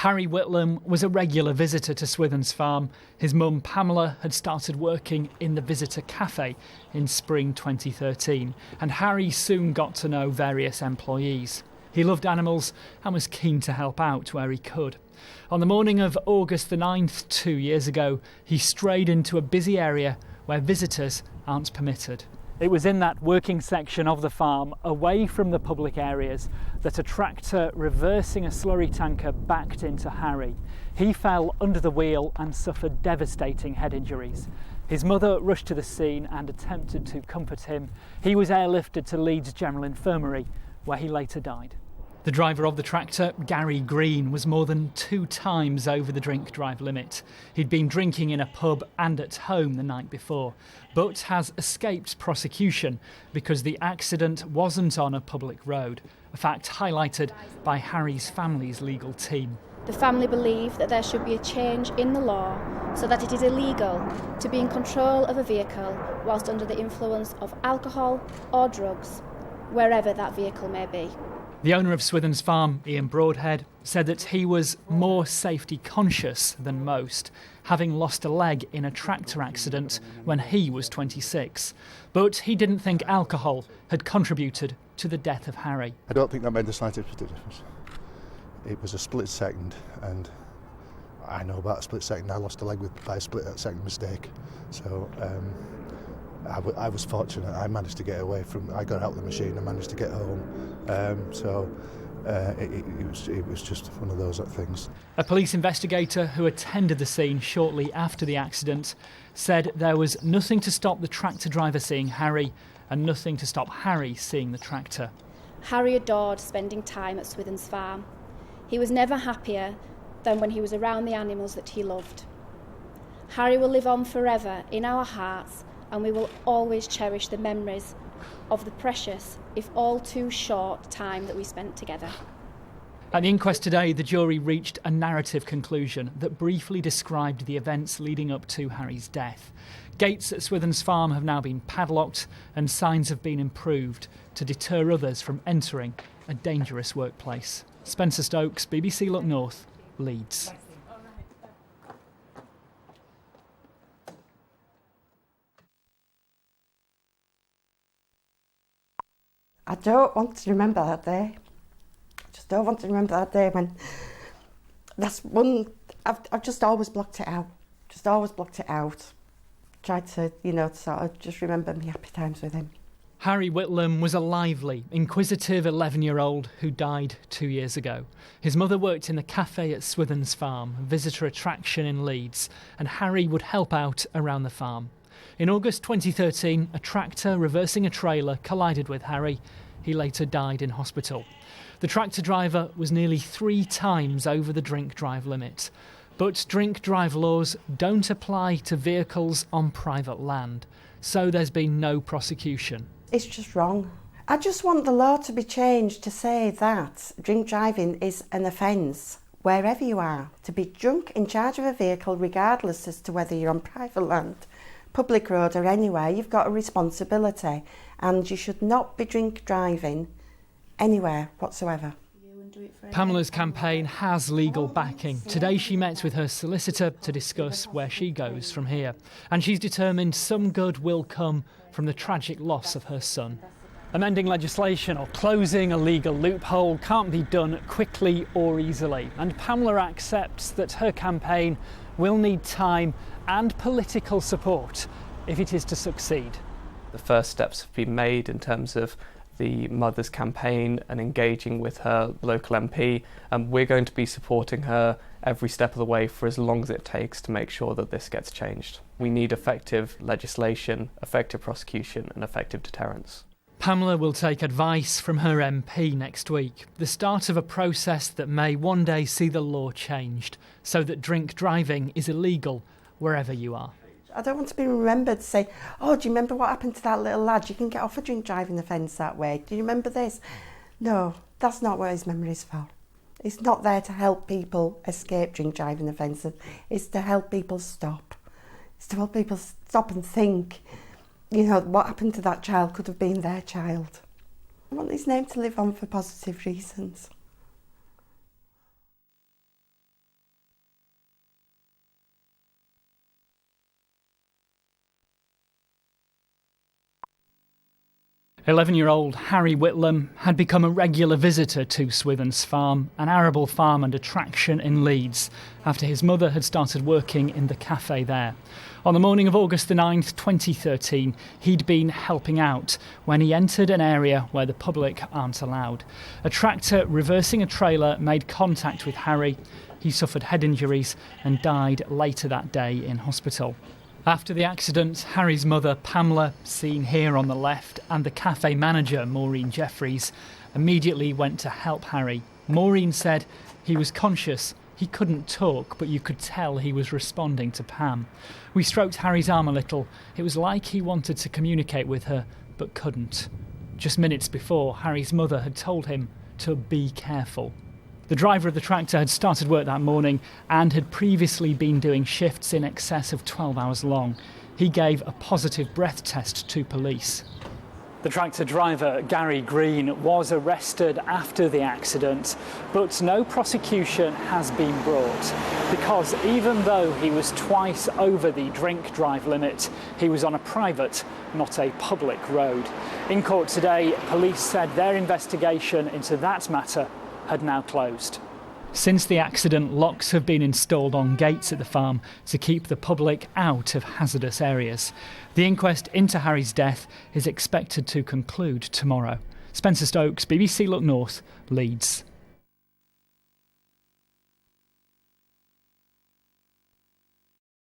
Harry Whitlam was a regular visitor to Swithun's farm. His mum, Pamela, had started working in the visitor cafe in spring 2013, and Harry soon got to know various employees. He loved animals and was keen to help out where he could. On the morning of August the 9th, 2 years ago, he strayed into a busy area where visitors aren't permitted. It was in that working section of the farm, away from the public areas, that a tractor reversing a slurry tanker backed into Harry. He fell under the wheel and suffered devastating head injuries. His mother rushed to the scene and attempted to comfort him. He was airlifted to Leeds General Infirmary, where he later died. The driver of the tractor, Gary Green, was more than 2 times over the drink-drive limit. He'd been drinking in a pub and at home the night before, but has escaped prosecution because the accident wasn't on a public road, a fact highlighted by Harry's family's legal team. The family believe that there should be a change in the law so that it is illegal to be in control of a vehicle whilst under the influence of alcohol or drugs, wherever that vehicle may be. The owner of Swithun's farm, Ian Broadhead, said that he was more safety conscious than most, having lost a leg in a tractor accident when he was 26. But he didn't think alcohol had contributed to the death of Harry. I don't think that made the slightest bit of difference. It was a split second, and I know about a split second. I lost a leg by a split second mistake. So I was fortunate. I managed to get away I got out of the machine and managed to get home. It was just one of those things. A police investigator who attended the scene shortly after the accident said there was nothing to stop the tractor driver seeing Harry and nothing to stop Harry seeing the tractor. Harry adored spending time at Swithun's farm. He was never happier than when he was around the animals that he loved. Harry will live on forever in our hearts, and we will always cherish the memories of the precious, if all too short, time that we spent together. At the inquest today, the jury reached a narrative conclusion that briefly described the events leading up to Harry's death. Gates at Swithun's farm have now been padlocked and signs have been improved to deter others from entering a dangerous workplace. Spencer Stokes, BBC Look North, Leeds. I don't want to remember that day. I just don't want to remember that day when... That's one... I've just always blocked it out. Just always blocked it out. Tried to, sort of just remember my happy times with him. Harry Whitlam was a lively, inquisitive 11-year-old who died 2 years ago. His mother worked in the cafe at Swithun's farm, a visitor attraction in Leeds, and Harry would help out around the farm. In August 2013, a tractor reversing a trailer collided with Harry. He later died in hospital. The tractor driver was nearly 3 times over the drink-drive limit. But drink-drive laws don't apply to vehicles on private land, so there's been no prosecution. It's just wrong. I just want the law to be changed to say that drink driving is an offence wherever you are. To be drunk in charge of a vehicle, regardless as to whether you're on private land, public road or anywhere, you've got a responsibility, and you should not be drink driving anywhere whatsoever. Pamela's campaign has legal backing. Today she met with her solicitor to discuss where she goes from here. And she's determined some good will come from the tragic loss of her son. Amending legislation or closing a legal loophole can't be done quickly or easily. And Pamela accepts that her campaign will need time and political support if it is to succeed. The first steps have been made in terms of the mother's campaign and engaging with her local MP, and we're going to be supporting her every step of the way for as long as it takes to make sure that this gets changed. We need effective legislation, effective prosecution and effective deterrence. Pamela will take advice from her MP next week, the start of a process that may one day see the law changed so that drink driving is illegal wherever you are. I don't want to be remembered to say, oh, do you remember what happened to that little lad? You can get off a drink driving offence that way. Do you remember this? No, that's not what his memory is for. It's not there to help people escape drink driving offences. It's to help people stop. It's to help people stop and think, what happened to that child could have been their child. I want his name to live on for positive reasons. 11-year-old Harry Whitlam had become a regular visitor to Swithun's farm, an arable farm and attraction in Leeds, after his mother had started working in the cafe there. On the morning of August the 9th, 2013, he'd been helping out when he entered an area where the public aren't allowed. A tractor reversing a trailer made contact with Harry. He suffered head injuries and died later that day in hospital. After the accident, Harry's mother, Pamela, seen here on the left, and the cafe manager, Maureen Jeffries, immediately went to help Harry. Maureen said he was conscious, he couldn't talk, but you could tell he was responding to Pam. We stroked Harry's arm a little. It was like he wanted to communicate with her, but couldn't. Just minutes before, Harry's mother had told him to be careful. The driver of the tractor had started work that morning and had previously been doing shifts in excess of 12 hours long. He gave a positive breath test to police. The tractor driver, Gary Green, was arrested after the accident, but no prosecution has been brought because even though he was twice over the drink-drive limit, he was on a private, not a public road. In court today, police said their investigation into that matter had now closed. Since the accident, locks have been installed on gates at the farm to keep the public out of hazardous areas. The inquest into Harry's death is expected to conclude tomorrow. Spencer Stokes, BBC Look North, Leeds.